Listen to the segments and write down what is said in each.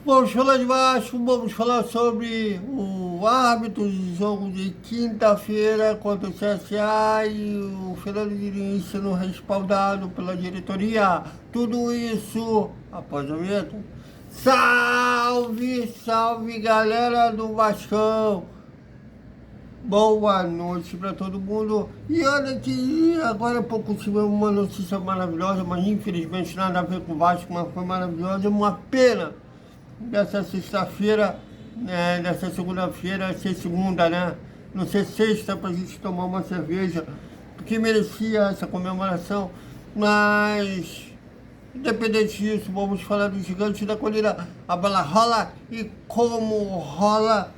Vamos falar de Vasco, vamos falar sobre o árbitro de jogo de quinta-feira contra o CSA e o Fernando Diniz sendo respaldado pela diretoria. Tudo isso após a vinheta. Salve, salve galera do Vascão! Boa noite para todo mundo. E olha que agora há pouco tivemos uma notícia maravilhosa, mas infelizmente nada a ver com o Vasco, mas foi maravilhosa, uma pena dessa sexta-feira, dessa segunda-feira, ser segunda, né? Não ser sexta pra gente tomar uma cerveja, porque merecia essa comemoração, mas independente disso, vamos falar do gigante da colina. A bola rola e como rola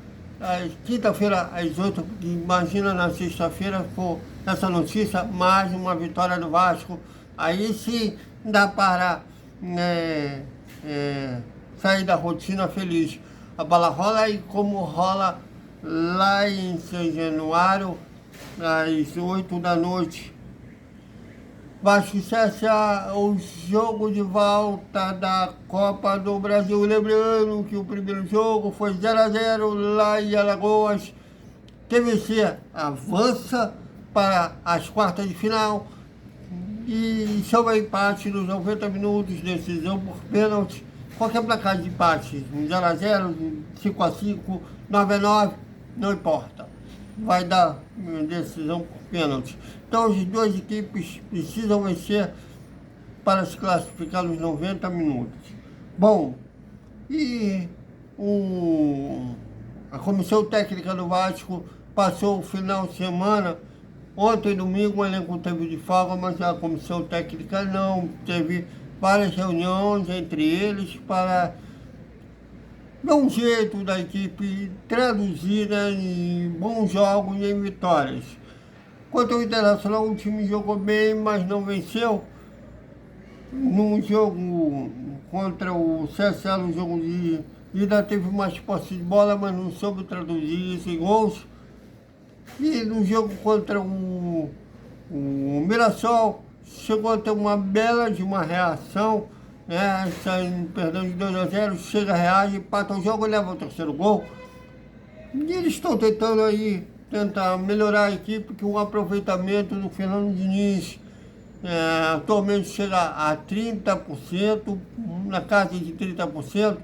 quinta-feira às 8, imagina na sexta-feira for essa notícia, mais uma vitória do Vasco. Aí sim dá para sair da rotina feliz. A bola rola e como rola lá em São Januário, às 8 da noite. Vasco e CSA, o jogo de volta da Copa do Brasil. Lembrando que o primeiro jogo foi 0-0 lá em Alagoas. Quem vencer avança para as quartas de final. E só empate nos 90 minutos, decisão por pênalti. Qualquer placar de empate, 0-0, 5-5, 9-9, não importa. Vai dar decisão por pênalti. Então as duas equipes precisam vencer para se classificar nos 90 minutos. Bom, e a comissão técnica do Vasco passou o final de semana. Ontem, domingo, o elenco teve de folga, mas a comissão técnica não. Teve várias reuniões entre eles para dar um jeito da equipe traduzir em bons jogos e em vitórias. Quanto ao Internacional, o time jogou bem, mas não venceu. No jogo contra o CSA, no jogo de ida, teve mais posse de bola, mas não soube traduzir isso em gols. E no jogo contra o Mirassol, chegou a ter uma bela de uma reação, né? Perdão de 2-0, chega, reage, empata o jogo e leva o terceiro gol. E eles estão tentando aí, tentar melhorar a equipe, que o aproveitamento do Fernando Diniz atualmente chega a 30%, na casa de 30%,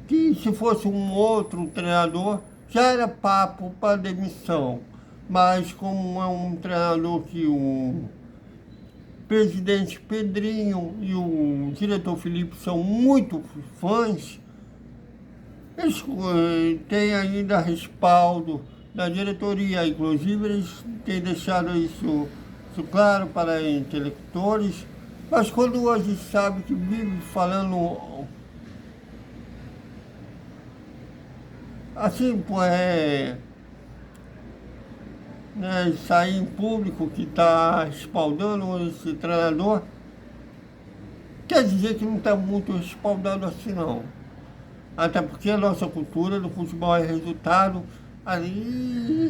que se fosse um outro treinador, já era papo para demissão, mas como é um treinador que o presidente Pedrinho e o diretor Felipe são muito fãs, eles têm ainda respaldo da diretoria, inclusive eles têm deixado isso claro para intelectores, mas quando a gente sabe que vive falando assim, sair em público que está respaldando esse treinador, quer dizer que não está muito respaldado assim não. Até porque a nossa cultura do futebol é resultado. Ali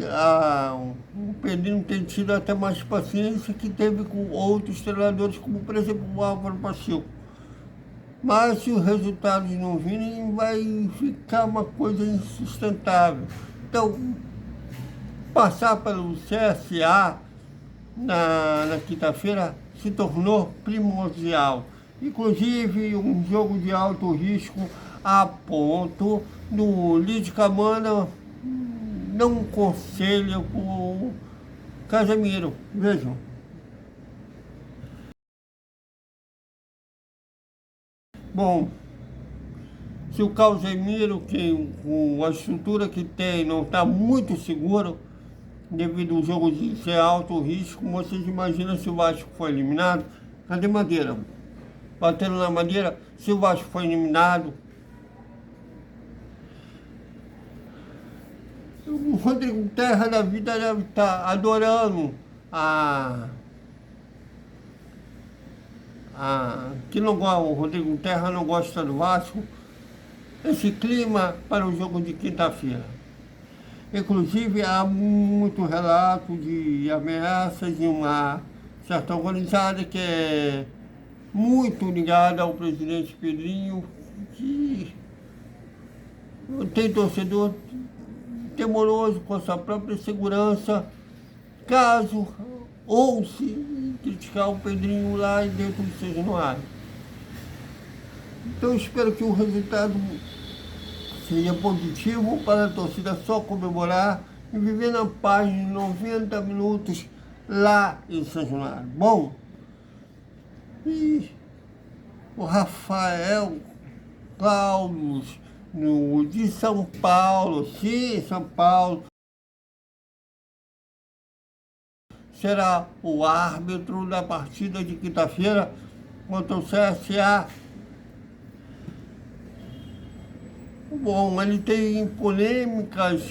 o Pedrinho tem tido até mais paciência que teve com outros treinadores, como por exemplo o Álvaro Pacheco. Mas se os resultados não virem, vai ficar uma coisa insustentável. Então, passar pelo CSA na quinta-feira se tornou primordial. Inclusive, um jogo de alto risco a ponto do Lídio Camana não conselha o Casemiro. Vejam. Bom, se o Casemiro, com a estrutura que tem, não está muito seguro, devido ao jogo de ser alto risco, vocês imaginam se o Vasco foi eliminado? Cadê Madeira? Batendo na Madeira, se o Vasco foi eliminado. O Rodrigo Terra da vida deve estar adorando que não, o Rodrigo Terra não gosta do Vasco, esse clima para o jogo de quinta-feira. Inclusive, há muito relato de ameaças de uma certa organizada que é muito ligada ao presidente Pedrinho, que tem torcedor temoroso com a sua própria segurança, caso ouse criticar o Pedrinho lá dentro do São Januário. Então eu espero que o resultado seja positivo para a torcida só comemorar e viver na paz de 90 minutos lá em São Januário. Bom, e o Rafael Carlos, de São Paulo, sim, São Paulo, será o árbitro da partida de quinta-feira contra o CSA. Bom, ele tem polêmicas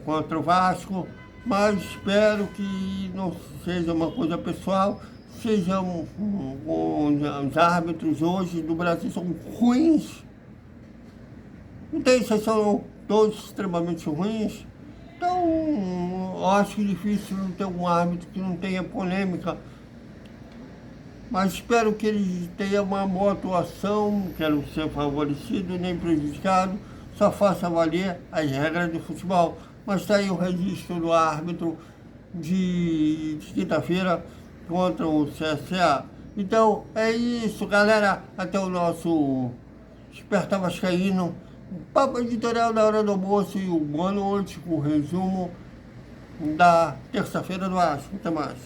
contra o Vasco, mas espero que não seja uma coisa pessoal, sejam os árbitros hoje do Brasil são ruins. Não tem exceção, todos extremamente ruins. Então, eu acho difícil não ter um árbitro que não tenha polêmica. Mas espero que ele tenha uma boa atuação, não quero ser favorecido nem prejudicado, só faça valer as regras do futebol. Mas está aí o registro do árbitro de quinta-feira contra o CSA. Então é isso, galera. Até o nosso Despertar Vascaíno, papo editorial da hora do almoço e o boa noite com o resumo da terça-feira do Vasco. Até mais.